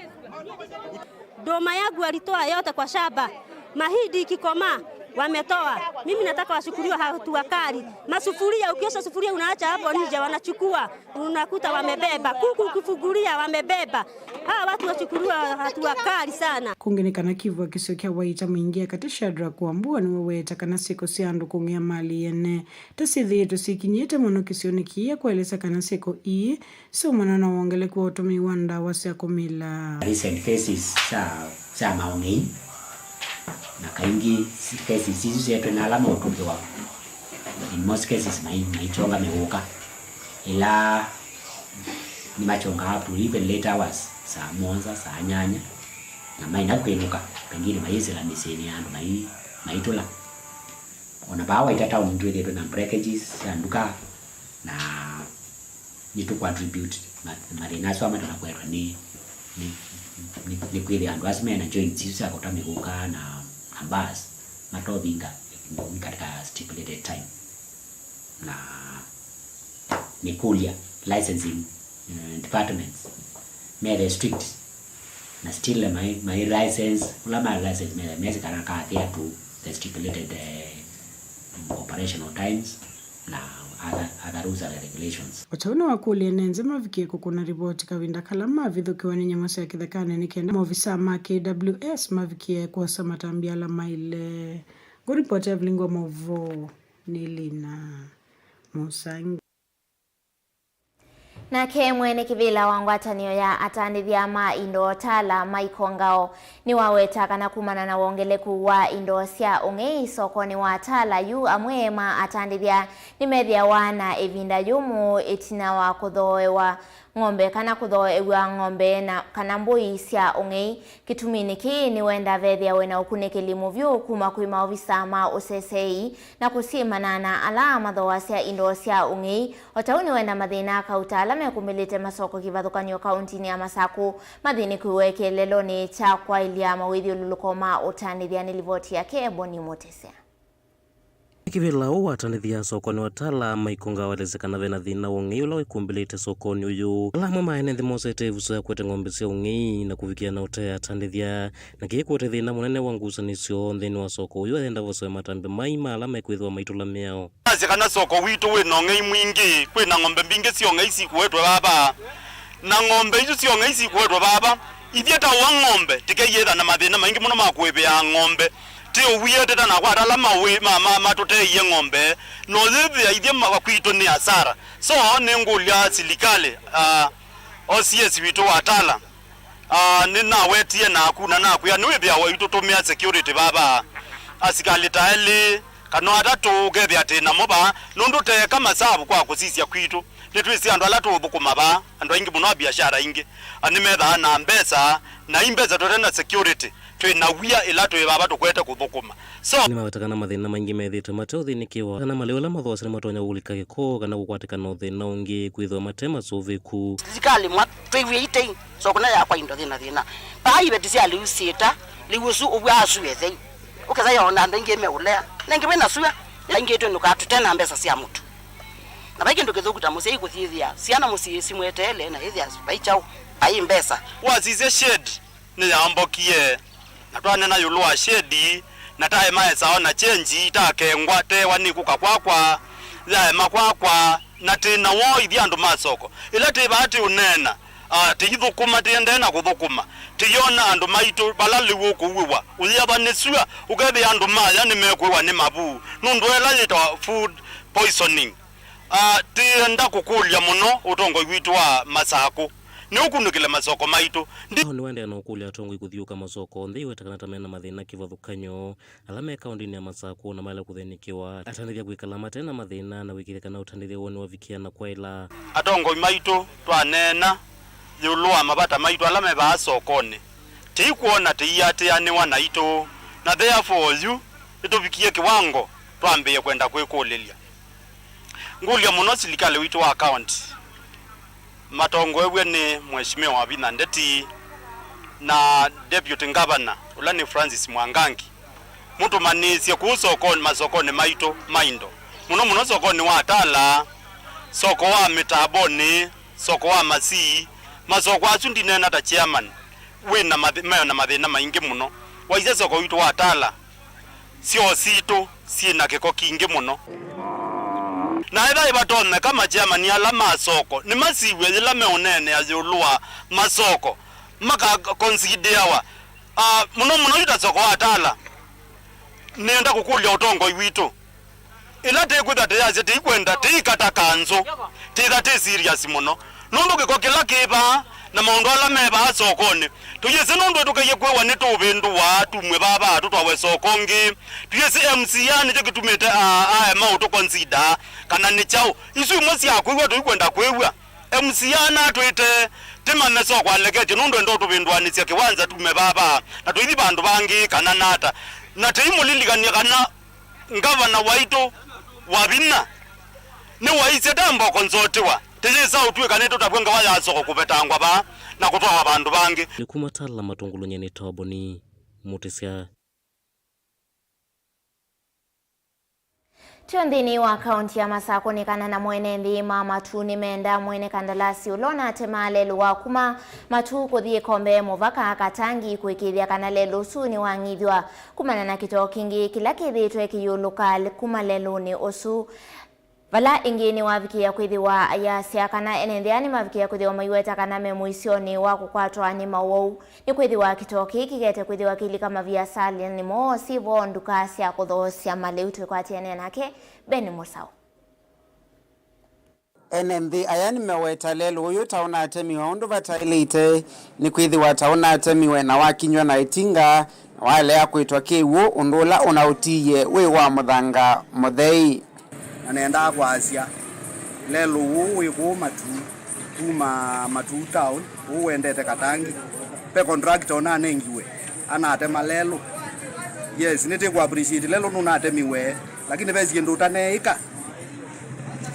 [SPEAKER 4] Doma yangu walitoa yote kwa shamba. Mahindi ikikomaa wametoa. Mimi nataka washukuriwe hatua kali. Masufuria, ukiosha sufuria unaacha hapo nje, wanachukua, unakuta wamebeba. Kuku ukifungulia wamebeba. Hawa watu washukuriwe hatua kali sana.
[SPEAKER 7] Kungenekana Kivu akisokea waita mwingia katishadra kuambua ni waweta kana siko siandu kungea mali yene. Tasithi yetu sikinyete mwono kisionikia kueleza kana siko so mwanana wangele kuotomi wanda wasia kumila.
[SPEAKER 10] Recent cases sa maungi na kaingi cases hizi zetu na alama utukiwa. In most cases maichonga meuka ila ni machonga hapo even late hours saa monza saa nyanya na maina kwenuka pengine maize la miseni yandu maitola ona bawa itata ndwele na breakages yanduka na nitu contribute marina so amana kwetwa ni kweli andu asmena joint sisi akotamekuka na bus matobinga katika stipulated time na nikulia licensing departments may restrict na still my license ulama license may karaka there to the stipulated operational times na other rules and regulations.
[SPEAKER 7] Watauna wakuli enenzema vikieko kuna ripoti kawinda kalama vithukiwa ni nyamasa ya kithekane ni kenda maofisa ma KWS mavikie kwa samatambia la maile. Go report ya Vilingi wa Mauvoo Nilina Musangi.
[SPEAKER 2] Nake mwene kivila wangwatanio ya atandithia ma indo tala maikongao ni waweta kana kumana na wongeleku wa indo sia ungei sokoni wa tala yu amwe ma atandithia ni methia wana evinda yumu itina wa kuthoewa ng'ombe kana kuthoewa ng'ombe na kana mbui sia ungei kitumini ki ni wenda vethia wena ukunike limu vyu kuma kui maofisa ma usesei na kusimana na alama thoa sia indo sia ungei otauni wenda mathina kautala kumilite masoko kivathukanio kaunti ya Masaku mathini kuweke lelo ni cha kwa ilia mawithio lulukoma utanithia ni livoti yake Boni Motesea.
[SPEAKER 11] Kivila uwatanithia sokoni watala maikonga walezekana vena thina wongei ula wikumbilite sokoni uyu alama maene thimosete ivuso ya kwete ng'ombe cia ungei na kuvikia na utea atanithia na kiekuote thina munene wa ngusanisio nthini wa soko uyu athenda voso ya matambe maima alama ikwithwa maitula meao
[SPEAKER 12] kana soko witu wina ungei mwingi kwina ng'ombe mbingi cia ungei cikuetwe baba na ng'ombe icio cia ungei cikuetwe baba ithieta wa ng'ombe tikeyetha na mathina maingi muno makwibia ng'ombe tio wiyete na kwa alama matuteiye ng'ombe no thithia ithia makwito ni hasara so ni ngulia silikale OCS witu watala ni na wetie na akuna na kuya ni wibia wa itutumia security baba asikali taeli kano atatu gethia tena moba nundu te kama sabu kwa kusisia kwitu nitwisi andu ala tubukuma ba andu ingi muno biashara ingi animetha na mbesa na imbesa totena security twina wia ila twe baba tukwete kuthukuma so
[SPEAKER 11] ni mawetakana mathina maingi methite mateuthi nikiwa kana maleola mathoa matonya gulika giko kana gukwatikana uthina ungi kwithwa matema suviku
[SPEAKER 25] zikali mwa twiwite so kuna ya kwa indo thina ba ibe tisia liusita liusu ubwasu yethe ukeza yona ndo ingi meulea nengi wena suya ingi etu nukatu tena mbesa sia mtu na baki ndo kethukuta musei kuthithia siana musisi mwetele na ithia baichau ai mbesa
[SPEAKER 12] wazize shed ni yambokie na twana na yulwa shedi na tae mae saona chenji takengwa te wanikuka kwakwa ya makwakwa na tena wo ithia ndo masoko ila te bahati unena tithukuma tiendena kuthukuma tiyona andu maitu balali woku wiwa uyaba nesua ugabe andu maya ni mekwa ni mabu nundu ela yita food poisoning tienda kukulia muno utongo witu wa Masaku ni ukunukile masoko maitu
[SPEAKER 11] ni wende na ukulia atongo ikuthiuka masoko ndi wetakana tamena mathina kivathukanyo alama kaunti ya Masaku na mala kuthenikiwa atanithia gwikala matena mathina na wikirikana utanithia woni wavikiana kwa ila
[SPEAKER 12] atongo maitu twanena yulwa mabata maitu alama ba sokoni tikuona tiyate ani wanaito na therefore you itovikie kiwango twambie kwenda kwikulilia ngulia muno silikale witu wa account matongo ewe ni mheshimiwa wa Bina Ndeti na deputy governor ulani Francis Mwangangi mtu manisi kusokoni masokoni maito maindo muno sokoni wa tala soko wa mitaboni soko wa masi masoko acu ndinena ta chairman wina mathina maingi muno waize soko witu wa tala sio sito sina kiko kingi muno na ida ibatone kama chairman ala masoko ni masiwe ila meonene azulua masoko maka considerewa muno yuta soko wa tala nenda kukulya utongo witu ila tekwenda teyaze tekwenda teikata kanzo teza te serious muno nondo ke kokela keba na maondo ala meba sokone tuyese nondo tukaye kwewa neto bendu watu mwe baba tutwawe sokongi tuyese MCA ne kitumete mauto consider kana ne chao isu mosi akwewa tukwenda kwewa MCA na twete temane sokwa legete nondo ndo tubendwani sia kiwanza tume baba na tuithi bandu bangi kana nata na teimulilikanira kana ngavana waito wabina ni waise tambo konzotiwa tejesa utwe kaneto tabwenga waya soko kupetangwa ba na kutoa bandu bangi
[SPEAKER 11] ni kumatala matungulunya ni toboni mutisia
[SPEAKER 2] Tiondini wa kaunti ya Masako nikana na mwene ndhima matu ni menda mwene kandalasi ulona temale luwa kuma matu kuthie kombe muvaka katangi kuikithia kanale lusuni wangithwa kumana na kito kingi kila kithitwe kiyuluka kuma leluni osu vala ingini wavikia kwithiwa ayasia kana enendiani mavikia kwithiwa maiweta kana memuisioni wa kukwatwa ni Mauvoo ni kwithiwa kitoki kigete kwithiwa kili kama via sali ni mo sivo ndukasia kuthosia maleutwe kwa tiene nake Beni Musau
[SPEAKER 14] NMD ayani meweta lelo uyu tauna atemiwa undu vatailite ni kwithiwa tauna atemiwe na wakinywa na itinga wale ya kuitwa kiwu undula unautiye we wa muthanga muthei
[SPEAKER 15] anenda kwa Asia lelo wiku matu tuma matu town uendete katangi pe contractor ona nengiwe ana atema lelo yes nite kwa appreciate lelo nuna atemiwe lakini bezi ndo taneika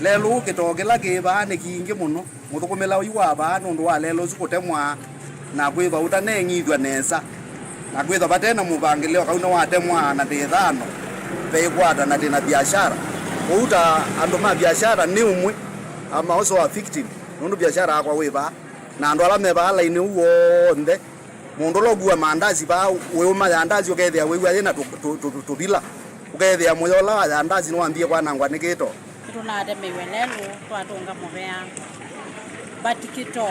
[SPEAKER 15] lelo kitogela kiba ne kingi muno muthukumela uyiwa ba nundu wa lelo zukutemwa na kwitha utanengithwa nesa na kwitha batena mubangilio kauna watemwa na thithano pe kwata na tena biashara uta ando ma biashara ni umwe ama also a victim nundu biashara akwa wiba na ando ala meba ala ini uonde mundu logua mandazi ba we uma andazi ukethia we yena tubila ukethia moyola wa andazi no ambie kwa nangwa nikito
[SPEAKER 16] tunade mewelelo twatunga muvea batikito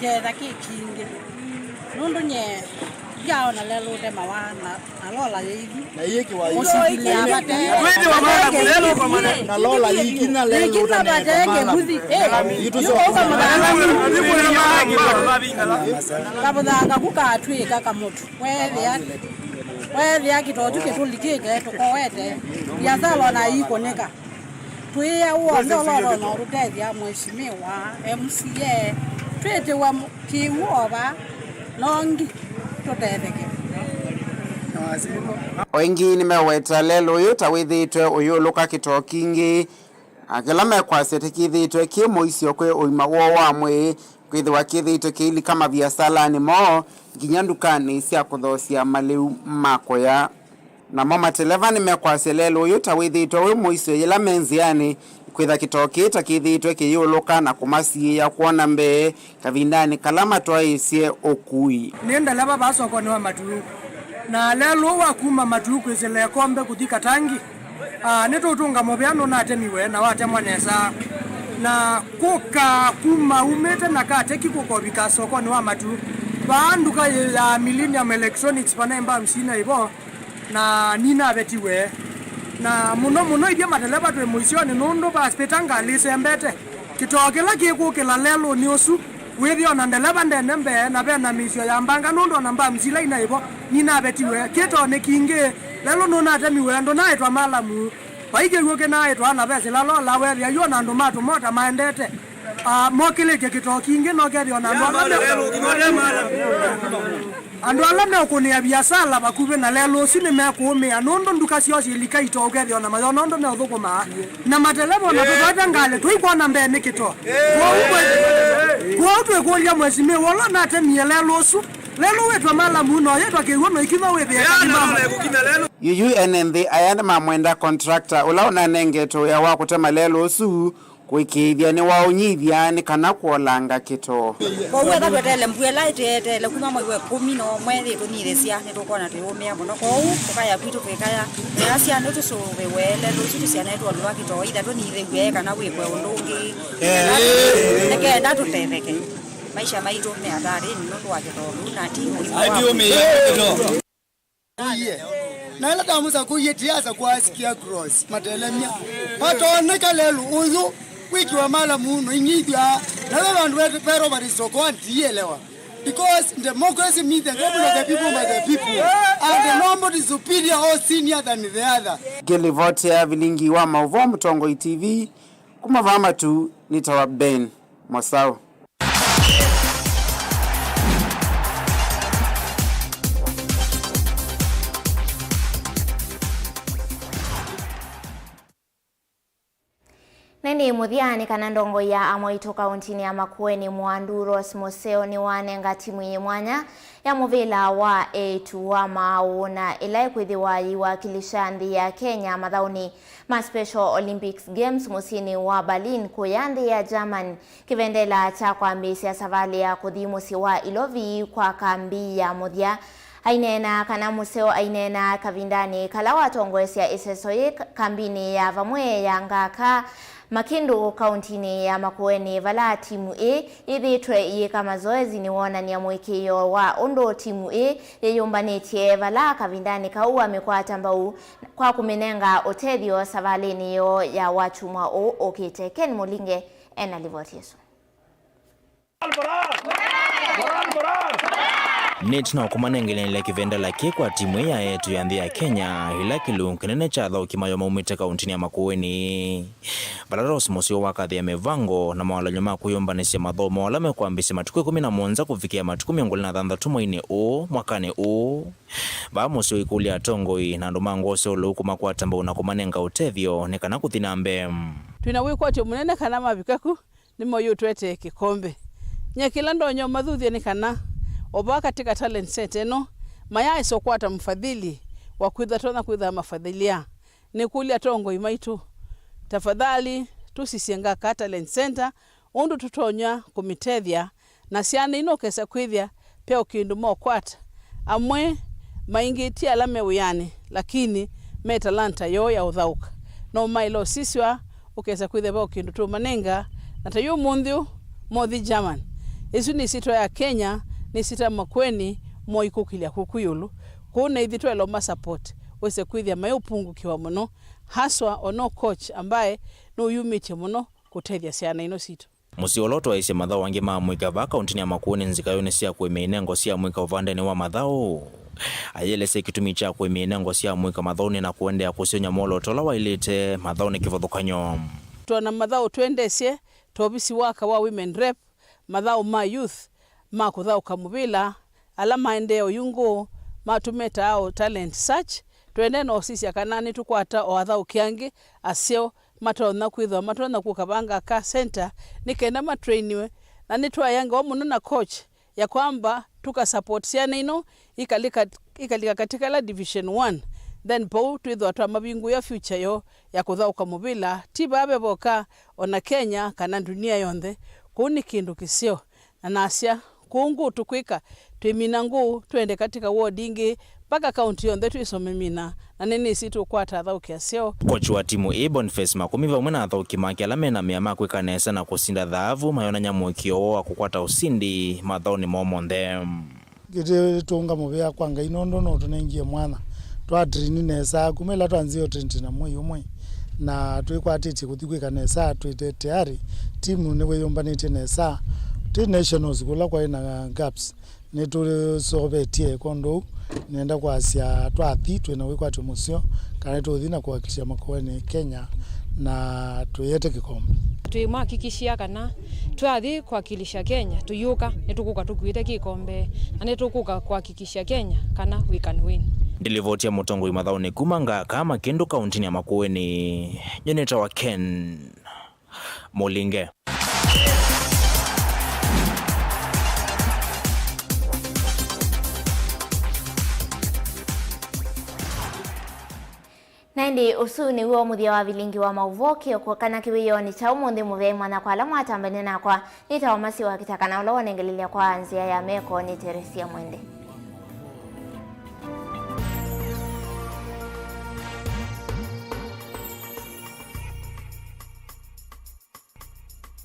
[SPEAKER 16] ketha kikingi nundu nye yao na lelo de mawana alola yiki
[SPEAKER 15] na yiki wa
[SPEAKER 16] musibili abate
[SPEAKER 15] wewe wa mara lelo kwa maana na lola yiki na lelo
[SPEAKER 16] na bateke buzi
[SPEAKER 15] yitu so kwa maana
[SPEAKER 16] kabudanga kukatwika kamutu wewe yaki totu ketulikike tukowete yazalo na yiko neka tuya uondo lolo na rutethia mheshimiwa MCA twete wa kimuoba nongi tutetheke
[SPEAKER 14] oingi nimeweta lelo uyu tawithitwe uyu luka kitokingi akila mekwasete kithitwe ki muicio kwe uima wo wa mwi kwithiwa kithitwe kiili kama biasala ni mo nginya ndukani cia kuthosia maliu makoya na mama televa nimekwase lelo uyu tawithitwe uyu muicio ila menziani kwitha kitoki takithitwe kiyuluka na kumasiya kuona mbe kavindani kalama twaisie okui
[SPEAKER 17] nenda laba basoko ni wa matu na lelo wa kuma matu kwizele kombe kuthika tangi neto utunga mobeano na atemiwe na watemwa nesa na kuka kuma umete na kateki kukobika soko ni wa matu banduka ya Millennium Electronics panemba msina ibo na nina betiwe na muno ibya mateleba twe muisioni nundu baspetanga lisembete kitogela kikukila lelo ni osu withio na ndeleba ndene mbe na bena misio ya mbanga nundu na mba mzila ina ibo nina betiwe kito ne kingi lelo nuna atemiwe ndo na etwa malamu baige yoke na etwa na bese lalo la weria yo na ndo matu mota maendete mokile kitokingi no gerio na ndo ando alame okunia biasala bakube na lelo sine mekumia nondo ndukasio silika itogerio na mayo nondo ne uthukuma na matelebo na tutata ngale tuikona mbe nikito kwa utwe kulia mwesime wala na temie lelo su lelo wetwa mala muno yetwa kiwono ikiva webe
[SPEAKER 14] UNND ayana mamwenda contractor ula una nengeto ya wakutema lelo su kwikithia ni waunyithia ni kana kuolanga kito
[SPEAKER 1] kowe ka twetele mbwela itele kuma mwe 10 no mwezi tuniresia ni tukona tuyumia muno kou tukaya kwitu kwikaya yasia no tusuve wele no tusia na etwa lwa kito ida tunire kana wikwe undungi neke datu teveke maisha maitu ni hatari ni ndo wa kito na timu
[SPEAKER 18] na la damu kuye tiasa kwa sikia cross matelemia patoneka lelu uyu wiki wa mala muno inyithia na bandu wetu pero barisoko antielewa because democracy means the government of the people by the people and nobody is superior or senior than the other.
[SPEAKER 14] Gilivotea Vilingi wa Mauvoo Mtongo TV kumavama tu nitawa Ben Masao.
[SPEAKER 2] Neni muthiani kana ndongo ya Amoito kauntini ya Makueni Mwanduros Moseo ni wanenga timu ye mwanya ya muvila wa A2 wa Mauvoo na ilai kwithiwa yiwakilisha nthi ya Kenya mathauni ma Special Olympics Games musini wa Berlin kuya nthi ya German kivendela cha kwambisia savali ya kuthi musi wa Ilovi kwa kambi ya muthia ainena kana museo ainena kavindani kala watongwesia isesoye kambini ya vamwe ya ngaka Makindu kauntini ya Makueni vala timu A ithitwe yika mazoezi ni wonania mwikiyo wa undo timu A yeyumbanetie vala kavindani kau amekwata mbau kwa kumenenga utethio savalini yo ya wachumwa o okite Ken Mulinge ena livotiso.
[SPEAKER 19] Nitno kumanengelele kivendela kwa timu ya yetu ya nthi ya Kenya ila kilungu kinene cha thau kimayo maumite kauntini ya Makueni. Valaros Mosio wakathi ya mevango na mawala nyuma kuyombanisya mathomo wala mekwambisya matuku 11 kufikia matuku 26 mwini u mwakani u. Ba Mosio ikulia tongoi na ndumango solo kumakwata mbau na kumanenga utethio ni kana kuthinambe.
[SPEAKER 21] Twina wikwatyo munene kana mabikaku ni moyo twete kikombe. Nyakila ndonyo mathuthia ni kana oba katika talent set eno maya isokwata mfadhili wa kwitha mafadhilia ni kulia tongo imaitu tafadhali tusisienga ka talent center undu tutonya kumitethia na siana inokesa kwithia pia ukindu mo kwata amwe maingitia alame uyani lakini me talanta yo ya uthauka no mailo siswa ukesa kwithia pia ukindu tu manenga na tayo mundhiu mothi German isu ni sito ya Kenya ni sita Makueni moikukilia kukuyulu kuna ithitwe loma support wese kwithia mayupungu kiwa muno haswa ono coach ambaye no yumite muno kutethia siana ino sito.
[SPEAKER 19] Musioloto aise mathao wangi mamwika va kauntini ya Makueni nzikayone sia kwemeinengo sia mwika uvandeni wa mathao ayelese kitumi cha kwemeinengo sia mwika mathaoni na kuendea kusionya molo tola wailite mathaoni kivothukanyo
[SPEAKER 21] tuana mathao tuendesie tobisi waka wa women rep mathao ma youth ma kuthao kamuvila ala maendeo yungu matumeta ao talent search twende no sisi akanani tukwata o athao kiangi asio matona kwithwa matona kukabanga ka center nikenda matrainiwe na nitwa yanga wa muno na coach ya kwamba tuka support siana ino ikalika katika la division 1 then po twithwa twa mabingu ya future yo ya kuthao kamuvila tibabe boka ona Kenya kana dunia yonthe kuni kindu kisio na nasia kungu tukwika twiminangu twende katika ward ingi paka kaunti yonthe twisomemina na nini situ kwata thau kiasio.
[SPEAKER 19] Coach wa timu A Boniface Makumiva mwena thau kimaki alame na miama kwika nesa na kusinda dhahabu mayona nyamukio wa kukwata usindi mathaoni momonthe
[SPEAKER 22] gite tunga muvea kwanga inondo no tunengie mwana twa train nesa kumela twanzio 20 na moyo umwe na twikwatite kuthikwa nesa twite tayari timu ne weyombanite nesa ti nationals kula kwa ina gaps ne tu sobetie kondo nenda kwasia twathi twina wikwatyo musio kana tuthina kuhakikisha Makueni Kenya na tuyete kikombe
[SPEAKER 26] twimahakikishia kana twathi kuwakilisha Kenya tuyuka nitukuka tukwite kikombe na nitukuka kuhakikisha Kenya kana we can win.
[SPEAKER 19] Ndilivotia Mutongo imathaoni kumanga kama Kindu kauntini ya Makueni Jeneta wa Ken Mulinge.
[SPEAKER 2] Naindi usu ni uo muthia wa Vilingi wa Mauvoo kwa kana kiwiyoni cha umuthi muvei mwana kwa alamu atambene nakwa nita wamasi wa KITAKA na ulo wanengelilia kwa anzia ya meko ni Teresia Mwende.